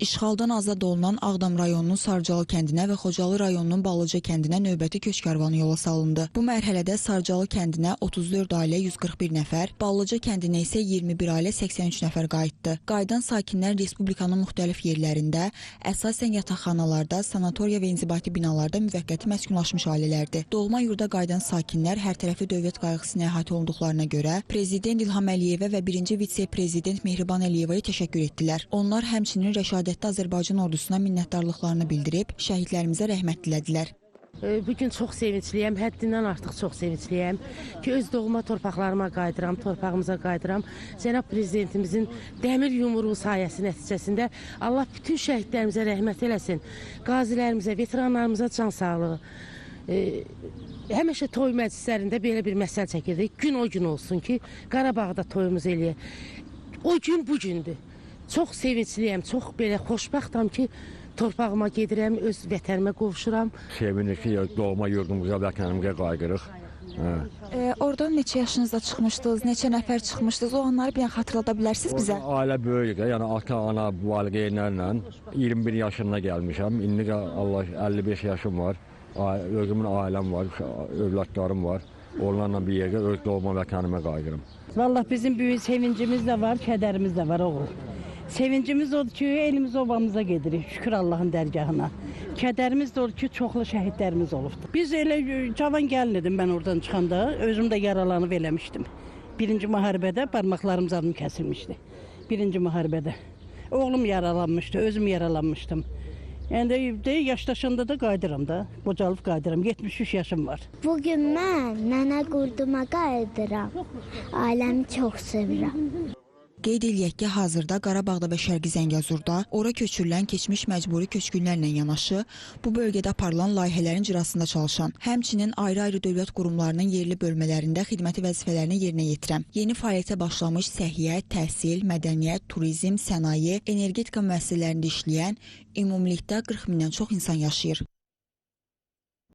İşğaldan azad olunan Ağdam rayonunun Sarcalı kəndinə və Xocalı rayonunun Ballıca kəndinə növbəti köç karvanı yola salındı. Bu mərhələdə Sarcalı kəndinə 34 ailə 141 nəfər, Ballıca kəndinə isə 21 ailə 83 nəfər qayıtdı. Qayıdan sakinlər Respublikanın müxtəlif yerlərində, əsasən yataqxanalarda, sanatoriya və inzibati binalarda müvəqqəti məskunlaşmış ailələrdir. Doğma yurda qayıdan sakinlər hər tərəfli dövlət qayğısına əhatə olunduqlarına görə Prezident İlham Əliyevə və birinci vitse-prezident Mehriban Əliyevaya təşəkkür etdilər. Onlar həmçinin Rəşadətdə Azərbaycan ordusuna minnətdarlıqlarını bildirib, şəhidlərimizə rəhmət dilədilər. Bugün çox sevincliyəm, həddindən artıq çox sevincliyəm ki, öz doğma torpaqlarıma qayıdıram, torpağımıza qayıdıram. Cənab Prezidentimizin dəmir yumruğu sayəsi nəticəsində Allah bütün şəhidlərimizə rəhmət eləsin, qazilərimizə, veteranlarımıza can sağlığı. Həmişə toy məclislərində belə bir məsəl çəkirdik, gün o gün olsun ki, Qarabağda toyumuz eləyək. O gün bu gündür. Çox sevincliyəm, çox belə xoşbəxtam ki, torpağıma gedirəm, öz vətənimə qovuşuram. Sevinir ki, doğma yurdumuza, vətənimizə qayıdırıq. Oradan neçə yaşınızda çıxmışdınız, neçə nəfər çıxmışdınız, o anları bir xatırlada bilərsiniz bizə? Ailə böyük, yəni ata, ana, valideynlərlə 21 yaşında gəlmişəm. İndi Allah 55 yaşım var, özümün ailəm var, övladlarım var. Onlarla bir yerdə öz doğma vətənimə qayıdırım. Vallahi bizim büyük sevincimiz de var, kederimiz de var oğul. Sevincimiz odur ki, elimiz obamıza gedirik, şükür Allah'ın dərgahına. Kədərimiz de odur ki, çoxlu şəhidlərimiz olubdur. Biz elə cavan gəlin idim ben oradan çıxanda, özüm də yaralanıb eləmişdim. Birinci müharibədə parmaklarım zadım kəsilmişdi. Birinci müharibədə. Oğlum yaralanmışdı, özüm yaralanmışdım. Yəni de yaşdaşanda da qayıdıram da, qocalıb qayıdıram. 73 yaşım var. Bugün mən nənə qurduma qayıdıram. Ailəmi çox sevirəm. Qeyd eləyək ki, hazırda Qarabağda və Şərqi Zəngəzurda ora köçürülən keçmiş məcburi köçkünlərlə yanaşı, bu bölgədə aparılan layihələrin icrasında çalışan, həmçinin ayrı-ayrı dövlət qurumlarının yerli bölmələrində xidməti vəzifələrini yerinə yetirən, yeni fəaliyyətə başlamış səhiyyə, təhsil, mədəniyyət, turizm, sənaye, energetika müəssisələrində işləyən ümumilikdə 40 mindən çox insan yaşayır.